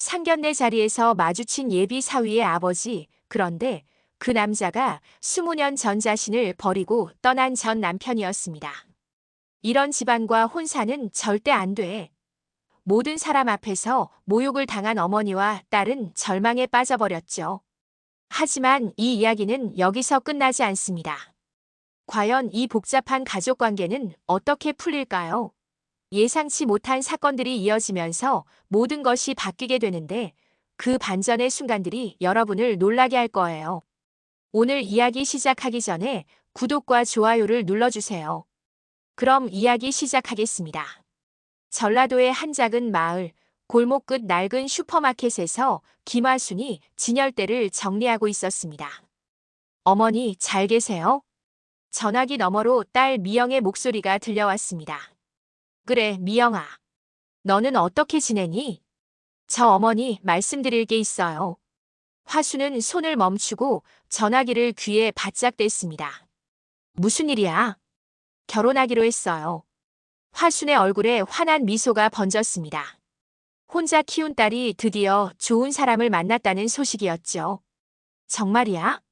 상견례 자리에서 마주친 예비 사위의 아버지. 그런데 그 남자가 20년 전 자신을 버리고 떠난 전 남편이었습니다. 이런 집안과 혼사는 절대 안 돼. 모든 사람 앞에서 모욕을 당한 어머니와 딸은 절망에 빠져버렸죠. 하지만 이 이야기는 여기서 끝나지 않습니다. 과연 이 복잡한 가족 관계는 어떻게 풀릴까요? 예상치 못한 사건들이 이어지면서 모든 것이 바뀌게 되는데 그 반전의 순간들이 여러분을 놀라게 할 거예요. 오늘 이야기 시작하기 전에 구독과 좋아요를 눌러주세요. 그럼 이야기 시작하겠습니다. 전라도의 한 작은 마을, 골목 끝 낡은 슈퍼마켓에서 김화순이 진열대를 정리하고 있었습니다. 어머니, 잘 계세요? 전화기 너머로 딸 미영의 목소리가 들려왔습니다. 그래, 미영아. 너는 어떻게 지내니? 저 어머니 말씀드릴 게 있어요. 화수는 손을 멈추고 전화기를 귀에 바짝 댔습니다. 무슨 일이야? 결혼하기로 했어요. 화순의 얼굴에 환한 미소가 번졌습니다. 혼자 키운 딸이 드디어 좋은 사람을 만났다는 소식이었죠. 정말이야?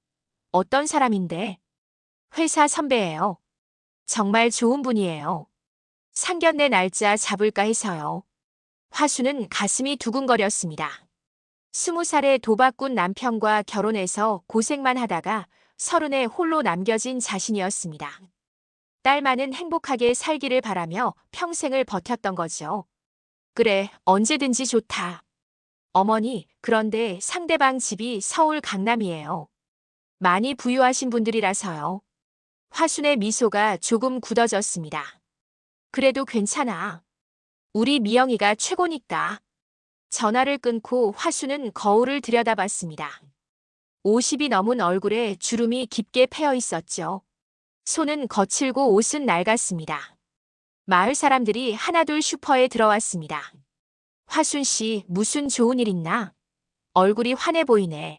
어떤 사람인데? 회사 선배예요. 정말 좋은 분이에요. 상견례 날짜 잡을까 해서요. 화수는 가슴이 두근거렸습니다. 20살의 도박꾼 남편과 결혼해서 고생만 하다가 30에 홀로 남겨진 자신이었습니다. 딸만은 행복하게 살기를 바라며 평생을 버텼던 거죠. 그래, 언제든지 좋다. 어머니, 그런데 상대방 집이 서울 강남이에요. 많이 부유하신 분들이라서요. 화순의 미소가 조금 굳어졌습니다. 그래도 괜찮아. 우리 미영이가 최고니까. 전화를 끊고 화수는 거울을 들여다봤습니다. 50이 넘은 얼굴에 주름이 깊게 패여 있었죠. 손은 거칠고 옷은 낡았습니다. 마을 사람들이 하나둘 슈퍼에 들어왔습니다. 화순 씨, 무슨 좋은 일 있나? 얼굴이 환해 보이네.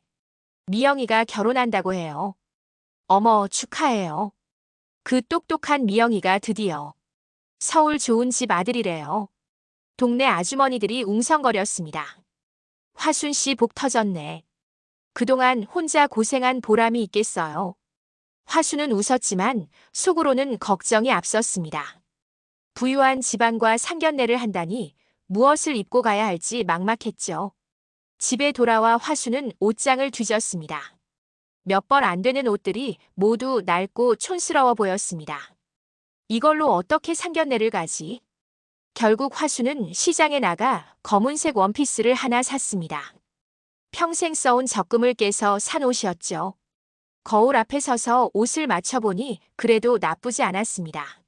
미영이가 결혼한다고 해요. 어머, 축하해요. 그 똑똑한 미영이가 드디어 서울 좋은 집 아들이래요. 동네 아주머니들이 웅성거렸습니다. 화순 씨 복 터졌네. 그동안 혼자 고생한 보람이 있겠어요. 화순은 웃었지만 속으로는 걱정이 앞섰습니다. 부유한 집안과 상견례를 한다니 무엇을 입고 가야 할지 막막했죠. 집에 돌아와 화순은 옷장을 뒤졌습니다. 몇 벌 안 되는 옷들이 모두 낡고 촌스러워 보였습니다. 이걸로 어떻게 상견례를 가지? 결국 화수는 시장에 나가 검은색 원피스를 하나 샀습니다. 평생 써온 적금을 깨서 산 옷이었죠. 거울 앞에 서서 옷을 맞춰보니 그래도 나쁘지 않았습니다.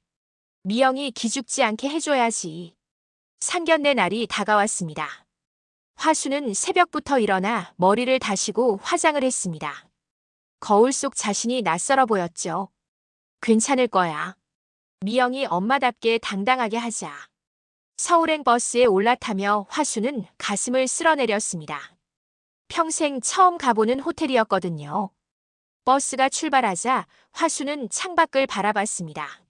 미영이 기죽지 않게 해줘야지. 상견례 날이 다가왔습니다. 화수는 새벽부터 일어나 머리를 다시고 화장을 했습니다. 거울 속 자신이 낯설어 보였죠. 괜찮을 거야. 미영이 엄마답게 당당하게 하자. 서울행 버스에 올라타며 화수는 가슴을 쓸어내렸습니다. 평생 처음 가보는 호텔이었거든요. 버스가 출발하자 화수는 창밖을 바라봤습니다.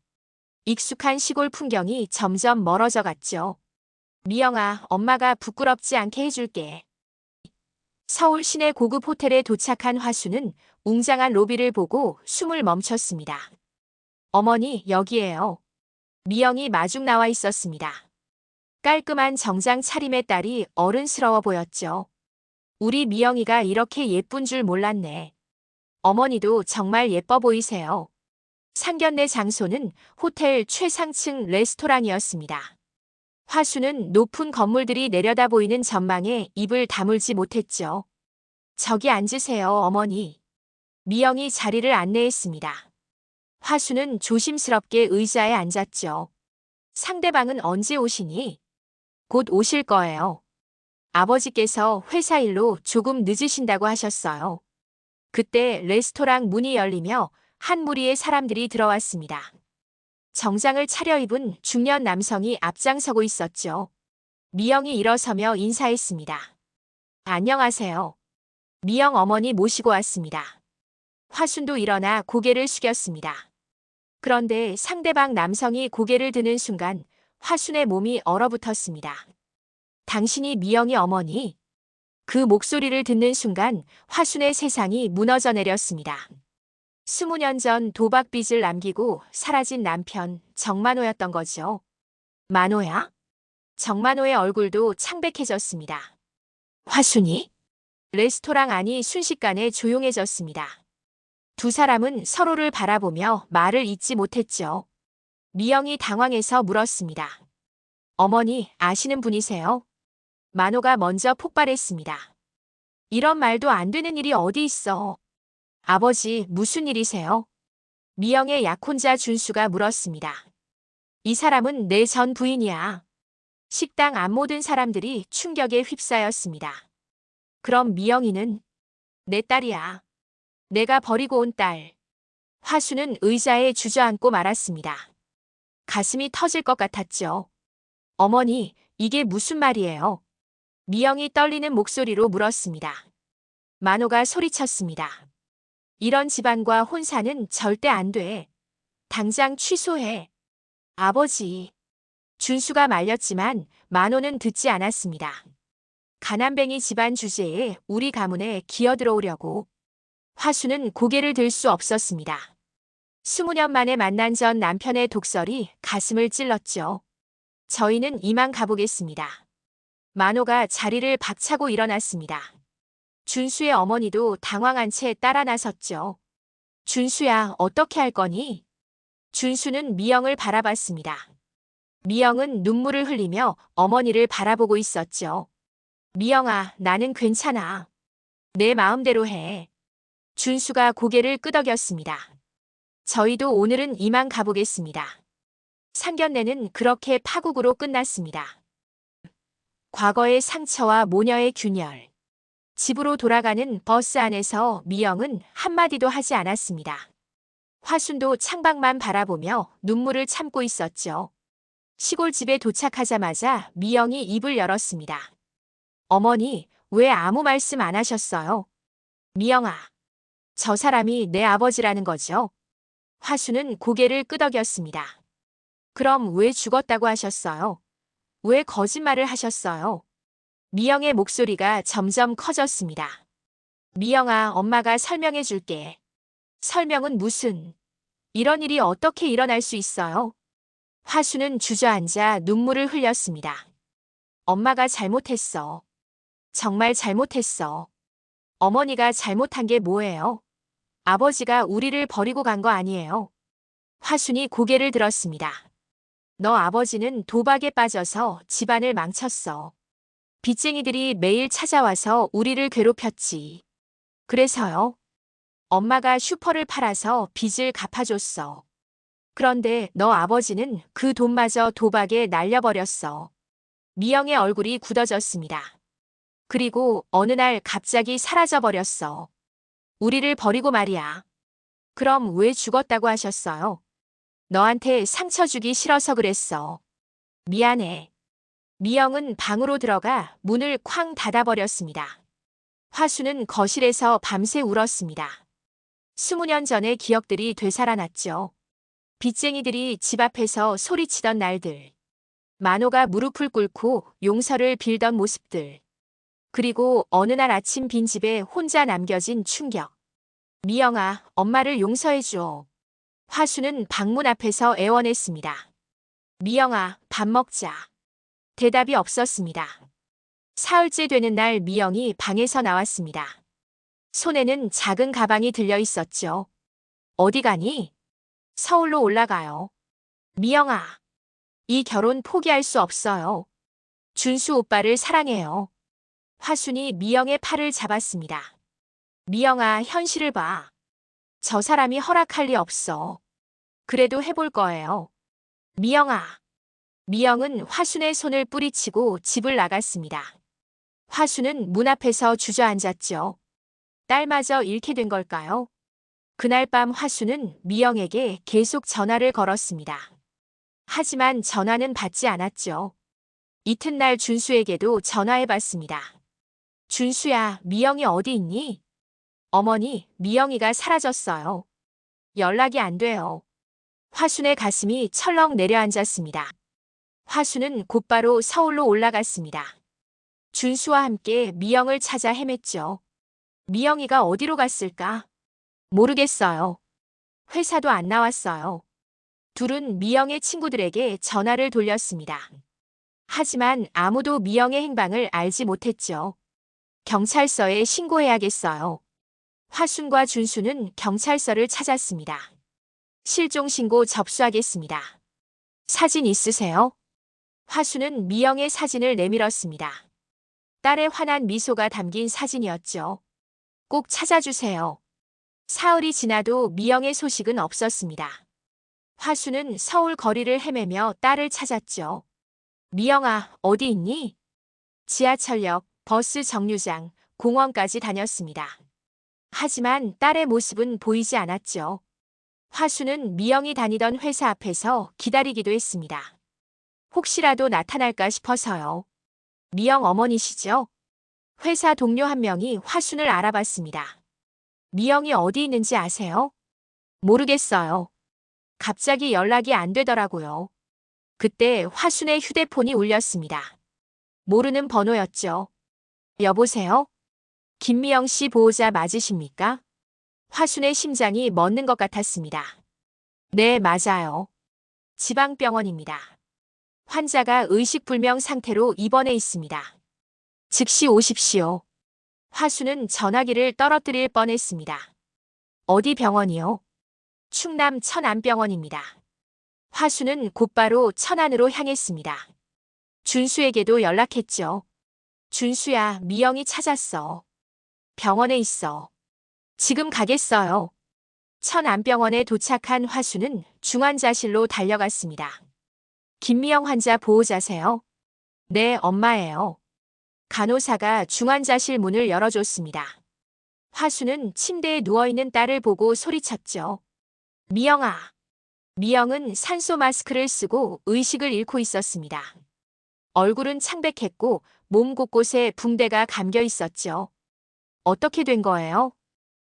익숙한 시골 풍경이 점점 멀어져 갔죠. 미영아, 엄마가 부끄럽지 않게 해줄게. 서울 시내 고급 호텔에 도착한 화수는 웅장한 로비를 보고 숨을 멈췄습니다. 어머니, 여기에요. 미영이 마중 나와 있었습니다. 깔끔한 정장 차림의 딸이 어른스러워 보였죠. 우리 미영이가 이렇게 예쁜 줄 몰랐네. 어머니도 정말 예뻐 보이세요. 상견례 장소는 호텔 최상층 레스토랑이었습니다. 화수는 높은 건물들이 내려다 보이는 전망에 입을 다물지 못했죠. 저기 앉으세요, 어머니. 미영이 자리를 안내했습니다. 화수는 조심스럽게 의자에 앉았죠. 상대방은 언제 오시니? 곧 오실 거예요. 아버지께서 회사 일로 조금 늦으신다고 하셨어요. 그때 레스토랑 문이 열리며 한 무리의 사람들이 들어왔습니다. 정장을 차려입은 중년 남성이 앞장서고 있었죠. 미영이 일어서며 인사했습니다. 안녕하세요. 미영 어머니 모시고 왔습니다. 화순도 일어나 고개를 숙였습니다. 그런데 상대방 남성이 고개를 드는 순간 화순의 몸이 얼어붙었습니다. 당신이 미영이 어머니? 그 목소리를 듣는 순간 화순의 세상이 무너져 내렸습니다. 20년 전 도박빚을 남기고 사라진 남편 정만호였던 거죠. 만호야? 정만호의 얼굴도 창백해졌습니다. 화순이? 레스토랑 안이 순식간에 조용해졌습니다. 두 사람은 서로를 바라보며 말을 잇지 못했죠. 미영이 당황해서 물었습니다. 어머니, 아시는 분이세요? 만호가 먼저 폭발했습니다. 이런 말도 안 되는 일이 어디 있어. 아버지, 무슨 일이세요? 미영의 약혼자 준수가 물었습니다. 이 사람은 내 전 부인이야. 식당 안 모든 사람들이 충격에 휩싸였습니다. 그럼 미영이는? 내 딸이야. 내가 버리고 온 딸. 화수는 의자에 주저앉고 말았습니다. 가슴이 터질 것 같았죠. 어머니, 이게 무슨 말이에요? 미영이 떨리는 목소리로 물었습니다. 만호가 소리쳤습니다. 이런 집안과 혼사는 절대 안 돼. 당장 취소해. 아버지. 준수가 말렸지만 만호는 듣지 않았습니다. 가난뱅이 집안 주제에 우리 가문에 기어들어오려고. 화수는 고개를 들 수 없었습니다. 20년 만에 만난 전 남편의 독설이 가슴을 찔렀죠. 저희는 이만 가보겠습니다. 만호가 자리를 박차고 일어났습니다. 준수의 어머니도 당황한 채 따라 나섰죠. 준수야, 어떻게 할 거니? 준수는 미영을 바라봤습니다. 미영은 눈물을 흘리며 어머니를 바라보고 있었죠. 미영아, 나는 괜찮아. 내 마음대로 해. 준수가 고개를 끄덕였습니다. 저희도 오늘은 이만 가보겠습니다. 상견례는 그렇게 파국으로 끝났습니다. 과거의 상처와 모녀의 균열. 집으로 돌아가는 버스 안에서 미영은 한마디도 하지 않았습니다. 화순도 창밖만 바라보며 눈물을 참고 있었죠. 시골집에 도착하자마자 미영이 입을 열었습니다. 어머니, 왜 아무 말씀 안 하셨어요? 미영아, 저 사람이 내 아버지라는 거죠? 화수는 고개를 끄덕였습니다. 그럼 왜 죽었다고 하셨어요? 왜 거짓말을 하셨어요? 미영의 목소리가 점점 커졌습니다. 미영아, 엄마가 설명해 줄게. 설명은 무슨? 이런 일이 어떻게 일어날 수 있어요? 화수는 주저앉아 눈물을 흘렸습니다. 엄마가 잘못했어. 정말 잘못했어. 어머니가 잘못한 게 뭐예요? 아버지가 우리를 버리고 간 거 아니에요. 화순이 고개를 들었습니다. 너 아버지는 도박에 빠져서 집안을 망쳤어. 빚쟁이들이 매일 찾아와서 우리를 괴롭혔지. 그래서요? 엄마가 슈퍼를 팔아서 빚을 갚아줬어. 그런데 너 아버지는 그 돈마저 도박에 날려버렸어. 미영의 얼굴이 굳어졌습니다. 그리고 어느 날 갑자기 사라져버렸어. 우리를 버리고 말이야. 그럼 왜 죽었다고 하셨어요? 너한테 상처 주기 싫어서 그랬어. 미안해. 미영은 방으로 들어가 문을 쾅 닫아버렸습니다. 화수는 거실에서 밤새 울었습니다. 20년 전의 기억들이 되살아났죠. 빚쟁이들이 집 앞에서 소리치던 날들. 만호가 무릎을 꿇고 용서를 빌던 모습들. 그리고 어느 날 아침 빈집에 혼자 남겨진 충격. 미영아, 엄마를 용서해줘. 화수는 방문 앞에서 애원했습니다. 미영아, 밥 먹자. 대답이 없었습니다. 사흘째 되는 날 미영이 방에서 나왔습니다. 손에는 작은 가방이 들려 있었죠. 어디 가니? 서울로 올라가요. 미영아, 이 결혼 포기할 수 없어요. 준수 오빠를 사랑해요. 화순이 미영의 팔을 잡았습니다. 미영아, 현실을 봐. 저 사람이 허락할 리 없어. 그래도 해볼 거예요. 미영아. 미영은 화순의 손을 뿌리치고 집을 나갔습니다. 화순은 문 앞에서 주저앉았죠. 딸마저 잃게 된 걸까요? 그날 밤 화순은 미영에게 계속 전화를 걸었습니다. 하지만 전화는 받지 않았죠. 이튿날 준수에게도 전화해봤습니다. 준수야, 미영이 어디 있니? 어머니, 미영이가 사라졌어요. 연락이 안 돼요. 화순의 가슴이 철렁 내려앉았습니다. 화순은 곧바로 서울로 올라갔습니다. 준수와 함께 미영을 찾아 헤맸죠. 미영이가 어디로 갔을까? 모르겠어요. 회사도 안 나왔어요. 둘은 미영의 친구들에게 전화를 돌렸습니다. 하지만 아무도 미영의 행방을 알지 못했죠. 경찰서에 신고해야겠어요. 화순과 준수는 경찰서를 찾았습니다. 실종신고 접수하겠습니다. 사진 있으세요? 화순은 미영의 사진을 내밀었습니다. 딸의 환한 미소가 담긴 사진이었죠. 꼭 찾아주세요. 사흘이 지나도 미영의 소식은 없었습니다. 화순은 서울 거리를 헤매며 딸을 찾았죠. 미영아, 어디 있니? 지하철역, 버스 정류장, 공원까지 다녔습니다. 하지만 딸의 모습은 보이지 않았죠. 화순은 미영이 다니던 회사 앞에서 기다리기도 했습니다. 혹시라도 나타날까 싶어서요. 미영 어머니시죠? 회사 동료 한 명이 화순을 알아봤습니다. 미영이 어디 있는지 아세요? 모르겠어요. 갑자기 연락이 안 되더라고요. 그때 화순의 휴대폰이 울렸습니다. 모르는 번호였죠. 여보세요? 김미영 씨 보호자 맞으십니까? 화순의 심장이 멎는 것 같았습니다. 네, 맞아요. 지방병원입니다. 환자가 의식불명 상태로 입원해 있습니다. 즉시 오십시오. 화순은 전화기를 떨어뜨릴 뻔했습니다. 어디 병원이요? 충남 천안병원입니다. 화순은 곧바로 천안으로 향했습니다. 준수에게도 연락했죠. 준수야, 미영이 찾았어. 병원에 있어. 지금 가겠어요. 천안병원에 도착한 화순은 중환자실로 달려갔습니다. 김미영 환자 보호자세요? 네, 엄마예요. 간호사가 중환자실 문을 열어줬습니다. 화순은 침대에 누워있는 딸을 보고 소리쳤죠. 미영아. 미영은 산소 마스크를 쓰고 의식을 잃고 있었습니다. 얼굴은 창백했고 몸 곳곳에 붕대가 감겨 있었죠. 어떻게 된 거예요?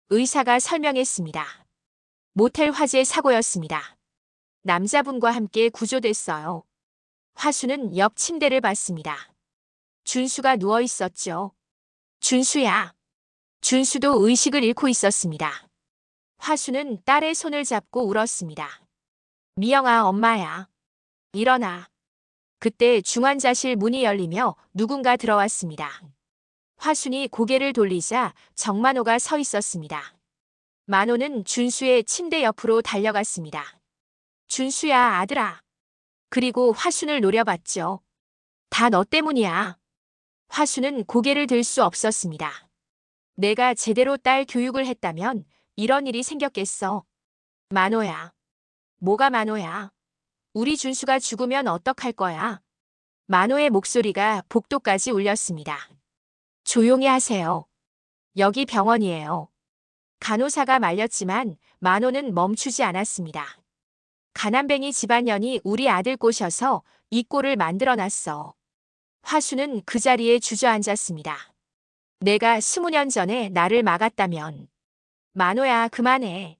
의사가 설명했습니다. 모텔 화재 사고였습니다. 남자분과 함께 구조됐어요. 화순은 옆 침대를 봤습니다. 준수가 누워 있었죠. 준수야. 준수도 의식을 잃고 있었습니다. 화순은 딸의 손을 잡고 울었습니다. 미영아, 엄마야. 일어나. 그때 중환자실 문이 열리며 누군가 들어왔습니다. 화순이 고개를 돌리자 정만호가 서 있었습니다. 만호는 준수의 침대 옆으로 달려갔습니다. 준수야, 아들아. 그리고 화순을 노려봤죠. 다 너 때문이야. 화순은 고개를 들 수 없었습니다. 내가 제대로 딸 교육을 했다면 이런 일이 생겼겠어. 만호야. 뭐가 만호야? 우리 준수가 죽으면 어떡할 거야? 만호의 목소리가 복도까지 울렸습니다. 조용히 하세요. 여기 병원이에요. 간호사가 말렸지만 만호는 멈추지 않았습니다. 가난뱅이 집안년이 우리 아들 꼬셔서 이 꼴을 만들어놨어. 화순은 그 자리에 주저앉았습니다. 내가 20년 전에 나를 막았다면. 만호야, 그만해.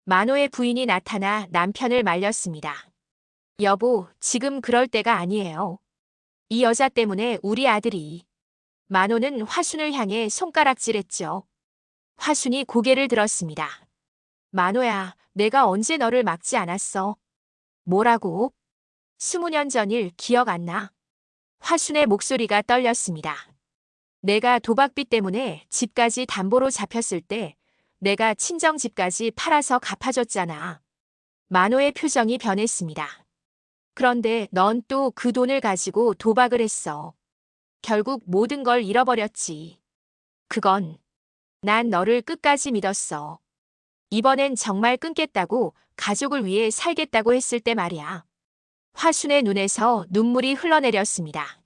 만호의 부인이 나타나 남편을 말렸습니다. 여보, 지금 그럴 때가 아니에요. 이 여자 때문에 우리 아들이. 만호는 화순을 향해 손가락질했죠. 화순이 고개를 들었습니다. 만호야, 내가 언제 너를 막지 않았어? 뭐라고? 20년 전 일 기억 안 나? 화순의 목소리가 떨렸습니다. 내가 도박비 때문에 집까지 담보로 잡혔을 때 내가 친정집까지 팔아서 갚아줬잖아. 만호의 표정이 변했습니다. 그런데 넌 또 그 돈을 가지고 도박을 했어. 결국 모든 걸 잃어버렸지. 그건 난 너를 끝까지 믿었어. 이번엔 정말 끊겠다고 가족을 위해 살겠다고 했을 때 말이야. 화순의 눈에서 눈물이 흘러내렸습니다.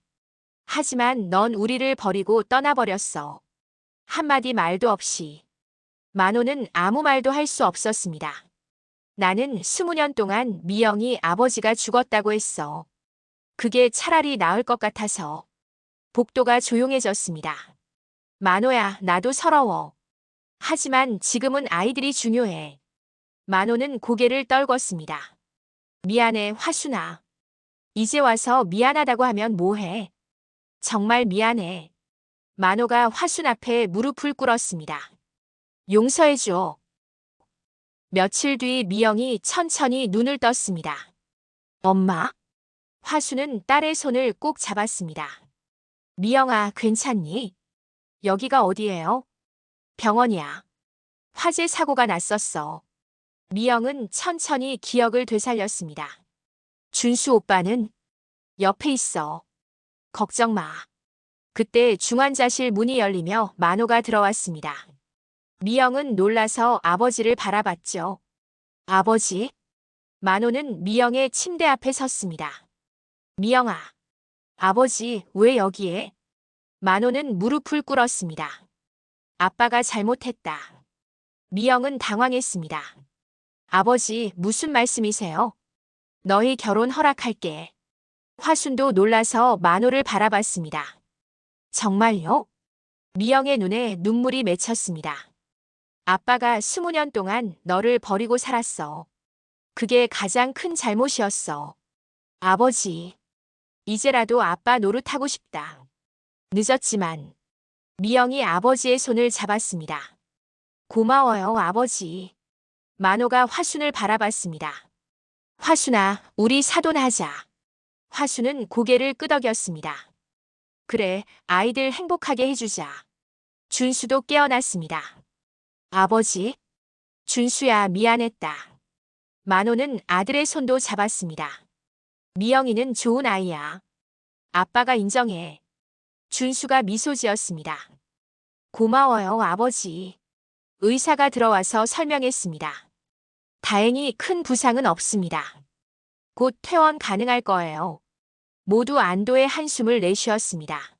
하지만 넌 우리를 버리고 떠나버렸어. 한마디 말도 없이. 만호는 아무 말도 할 수 없었습니다. 나는 20년 동안 미영이 아버지가 죽었다고 했어. 그게 차라리 나을 것 같아서. 복도가 조용해졌습니다. 만호야, 나도 서러워. 하지만 지금은 아이들이 중요해. 만호는 고개를 떨궜습니다. 미안해, 화순아. 이제 와서 미안하다고 하면 뭐해? 정말 미안해. 만호가 화순 앞에 무릎을 꿇었습니다. 용서해줘. 며칠 뒤 미영이 천천히 눈을 떴습니다. 엄마? 화순은 딸의 손을 꼭 잡았습니다. 미영아, 괜찮니? 여기가 어디예요? 병원이야. 화재 사고가 났었어. 미영은 천천히 기억을 되살렸습니다. 준수 오빠는 옆에 있어. 걱정 마. 그때 중환자실 문이 열리며 만호가 들어왔습니다. 미영은 놀라서 아버지를 바라봤죠. 아버지? 만호는 미영의 침대 앞에 섰습니다. 미영아, 아버지 왜 여기에? 만호는 무릎을 꿇었습니다. 아빠가 잘못했다. 미영은 당황했습니다. 아버지, 무슨 말씀이세요? 너희 결혼 허락할게. 화순도 놀라서 만호를 바라봤습니다. 정말요? 미영의 눈에 눈물이 맺혔습니다. 아빠가 20년 동안 너를 버리고 살았어. 그게 가장 큰 잘못이었어. 아버지, 이제라도 아빠 노릇하고 싶다. 늦었지만 미영이 아버지의 손을 잡았습니다. 고마워요, 아버지. 만호가 화순을 바라봤습니다. 화순아, 우리 사돈하자. 화순은 고개를 끄덕였습니다. 그래, 아이들 행복하게 해주자. 준수도 깨어났습니다. 아버지? 준수야, 미안했다. 만호는 아들의 손도 잡았습니다. 미영이는 좋은 아이야. 아빠가 인정해. 준수가 미소 지었습니다. 고마워요, 아버지. 의사가 들어와서 설명했습니다. 다행히 큰 부상은 없습니다. 곧 퇴원 가능할 거예요. 모두 안도의 한숨을 내쉬었습니다.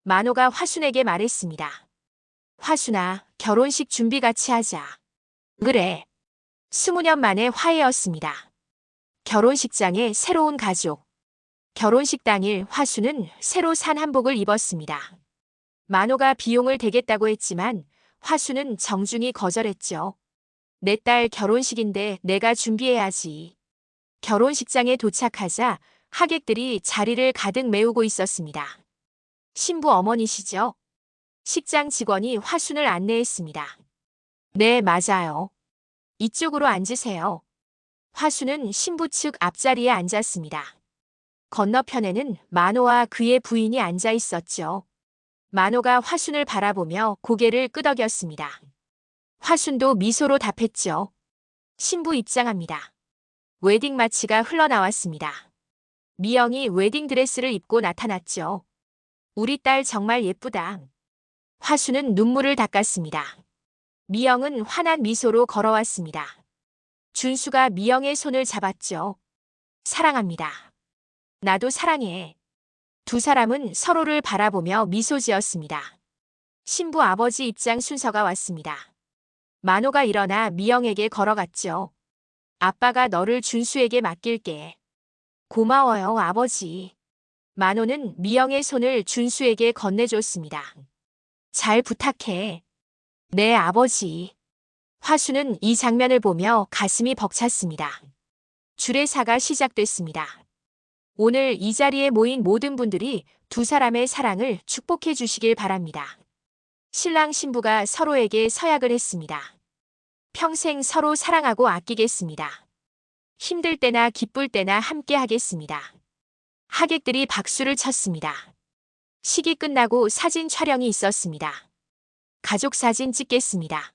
만호가 화순에게 말했습니다. 화순아, 결혼식 준비 같이 하자. 그래. 20년 만에 화해였습니다. 결혼식장에 새로운 가족. 결혼식 당일 화순은 새로 산 한복을 입었습니다. 만호가 비용을 대겠다고 했지만 화순은 정중히 거절했죠. 내 딸 결혼식인데 내가 준비해야지. 결혼식장에 도착하자 하객들이 자리를 가득 메우고 있었습니다. 신부 어머니시죠? 식장 직원이 화순을 안내했습니다. 네, 맞아요. 이쪽으로 앉으세요. 화순은 신부 측 앞자리에 앉았습니다. 건너편에는 만호와 그의 부인이 앉아 있었죠. 만호가 화순을 바라보며 고개를 끄덕였습니다. 화순도 미소로 답했죠. 신부 입장합니다. 웨딩 마치가 흘러나왔습니다. 미영이 웨딩 드레스를 입고 나타났죠. 우리 딸 정말 예쁘다. 화순은 눈물을 닦았습니다. 미영은 환한 미소로 걸어왔습니다. 준수가 미영의 손을 잡았죠. 사랑합니다. 나도 사랑해. 두 사람은 서로를 바라보며 미소 지었습니다. 신부 아버지 입장 순서가 왔습니다. 만호가 일어나 미영에게 걸어갔죠. 아빠가 너를 준수에게 맡길게. 고마워요, 아버지. 만호는 미영의 손을 준수에게 건네줬습니다. 잘 부탁해. 네, 아버지. 화수는 이 장면을 보며 가슴이 벅찼습니다. 주례사가 시작됐습니다. 오늘 이 자리에 모인 모든 분들이 두 사람의 사랑을 축복해 주시길 바랍니다. 신랑 신부가 서로에게 서약을 했습니다. 평생 서로 사랑하고 아끼겠습니다. 힘들 때나 기쁠 때나 함께 하겠습니다. 하객들이 박수를 쳤습니다. 식이 끝나고 사진 촬영이 있었습니다. 가족 사진 찍겠습니다.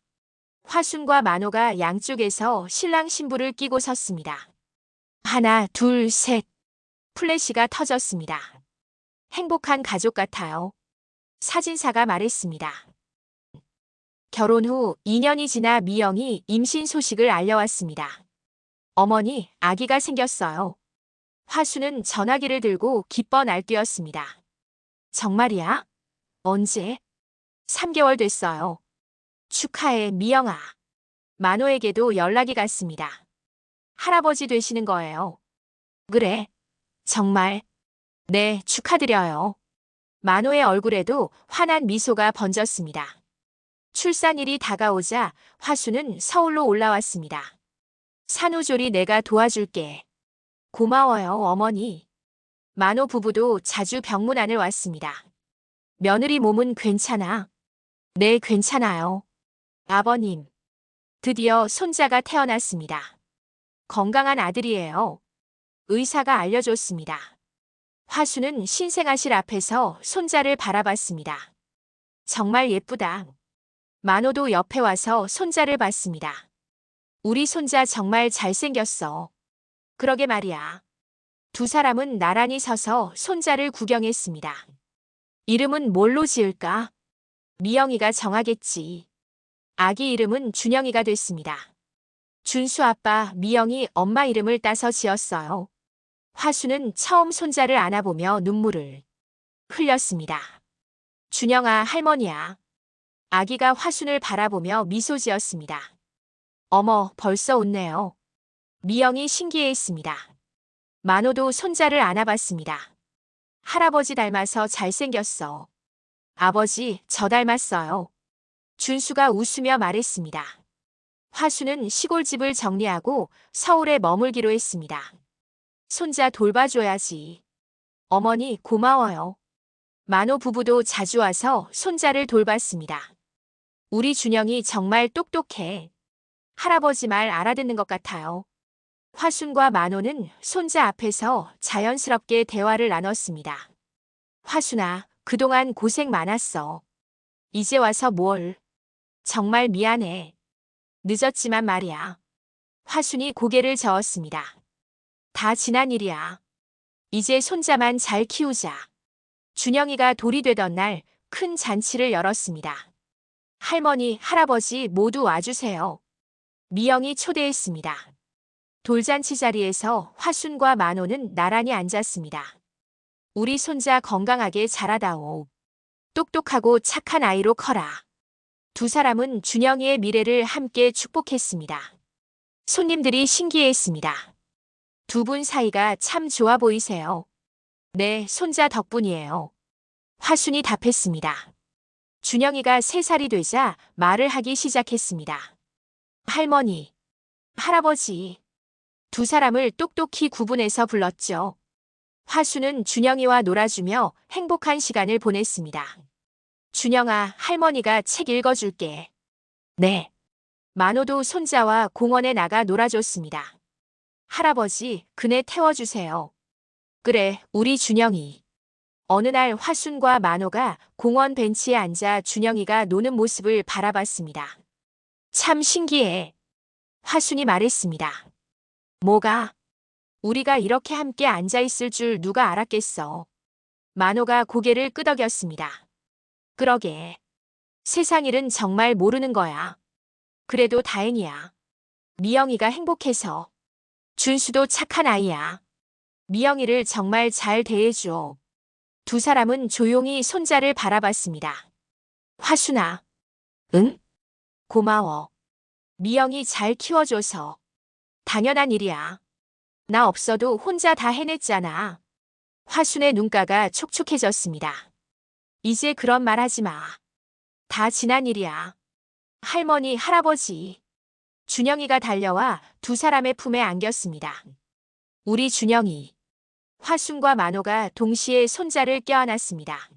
화순과 만호가 양쪽에서 신랑 신부를 끼고 섰습니다. 하나, 둘, 셋. 플래시가 터졌습니다. 행복한 가족 같아요. 사진사가 말했습니다. 결혼 후 2년이 지나 미영이 임신 소식을 알려왔습니다. 어머니, 아기가 생겼어요. 화수는 전화기를 들고 기뻐 날뛰었습니다. 정말이야? 언제? 3개월 됐어요. 축하해, 미영아. 만호에게도 연락이 갔습니다. 할아버지 되시는 거예요. 그래. 정말. 네, 축하드려요. 만호의 얼굴에도 환한 미소가 번졌습니다. 출산일이 다가오자 화수는 서울로 올라왔습니다. 산후조리 내가 도와줄게. 고마워요, 어머니. 만호 부부도 자주 병문안을 왔습니다. 며느리 몸은 괜찮아? 네, 괜찮아요. 아버님, 드디어 손자가 태어났습니다. 건강한 아들이에요. 의사가 알려줬습니다. 화수는 신생아실 앞에서 손자를 바라봤습니다. 정말 예쁘다. 만호도 옆에 와서 손자를 봤습니다. 우리 손자 정말 잘생겼어. 그러게 말이야. 두 사람은 나란히 서서 손자를 구경했습니다. 이름은 뭘로 지을까? 미영이가 정하겠지. 아기 이름은 준영이가 됐습니다. 준수 아빠, 미영이 엄마 이름을 따서 지었어요. 화수는 처음 손자를 안아보며 눈물을 흘렸습니다. 준영아, 할머니야. 아기가 화순을 바라보며 미소 지었습니다. 어머, 벌써 웃네요. 미영이 신기해했습니다. 만호도 손자를 안아봤습니다. 할아버지 닮아서 잘생겼어. 아버지, 저 닮았어요. 준수가 웃으며 말했습니다. 화수는 시골집을 정리하고 서울에 머물기로 했습니다. 손자 돌봐줘야지. 어머니, 고마워요. 만호 부부도 자주 와서 손자를 돌봤습니다. 우리 준영이 정말 똑똑해. 할아버지 말 알아듣는 것 같아요. 화순과 만호는 손자 앞에서 자연스럽게 대화를 나눴습니다. 화순아, 그동안 고생 많았어. 이제 와서 뭘. 정말 미안해. 늦었지만 말이야. 화순이 고개를 저었습니다. 다 지난 일이야. 이제 손자만 잘 키우자. 준영이가 돌이 되던 날 큰 잔치를 열었습니다. 할머니, 할아버지 모두 와주세요. 미영이 초대했습니다. 돌잔치 자리에서 화순과 만호는 나란히 앉았습니다. 우리 손자 건강하게 자라다오. 똑똑하고 착한 아이로 커라. 두 사람은 준영이의 미래를 함께 축복했습니다. 손님들이 신기해했습니다. 두 분 사이가 참 좋아 보이세요. 네, 손자 덕분이에요. 화순이 답했습니다. 준영이가 3살이 되자 말을 하기 시작했습니다. 할머니, 할아버지. 두 사람을 똑똑히 구분해서 불렀죠. 화순은 준영이와 놀아주며 행복한 시간을 보냈습니다. 준영아, 할머니가 책 읽어줄게. 네. 만호도 손자와 공원에 나가 놀아줬습니다. 할아버지, 그네 태워주세요. 그래, 우리 준영이. 어느 날 화순과 만호가 공원 벤치에 앉아 준영이가 노는 모습을 바라봤습니다. 참 신기해. 화순이 말했습니다. 뭐가? 우리가 이렇게 함께 앉아있을 줄 누가 알았겠어. 만호가 고개를 끄덕였습니다. 그러게. 세상 일은 정말 모르는 거야. 그래도 다행이야. 미영이가 행복해서. 준수도 착한 아이야. 미영이를 정말 잘 대해줘. 두 사람은 조용히 손자를 바라봤습니다. 화순아. 응? 고마워. 미영이 잘 키워줘서. 당연한 일이야. 나 없어도 혼자 다 해냈잖아. 화순의 눈가가 촉촉해졌습니다. 이제 그런 말 하지 마. 다 지난 일이야. 할머니, 할아버지. 준영이가 달려와 두 사람의 품에 안겼습니다. 우리 준영이. 화순과 만호가 동시에 손자를 껴안았습니다.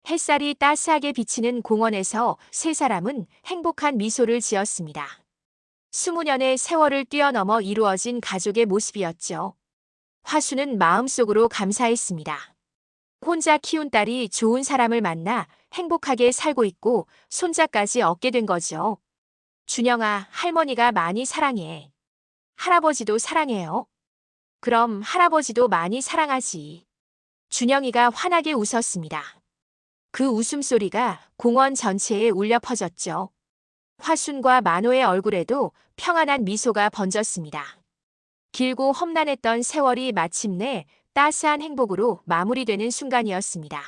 햇살이 따스하게 비치는 공원에서 세 사람은 행복한 미소를 지었습니다. 20년의 세월을 뛰어넘어 이루어진 가족의 모습이었죠. 화순은 마음속으로 감사했습니다. 혼자 키운 딸이 좋은 사람을 만나 행복하게 살고 있고 손자까지 얻게 된 거죠. 준영아, 할머니가 많이 사랑해. 할아버지도 사랑해요. 그럼 할아버지도 많이 사랑하지. 준영이가 환하게 웃었습니다. 그 웃음소리가 공원 전체에 울려 퍼졌죠. 화순과 만호의 얼굴에도 평안한 미소가 번졌습니다. 길고 험난했던 세월이 마침내 따스한 행복으로 마무리되는 순간이었습니다.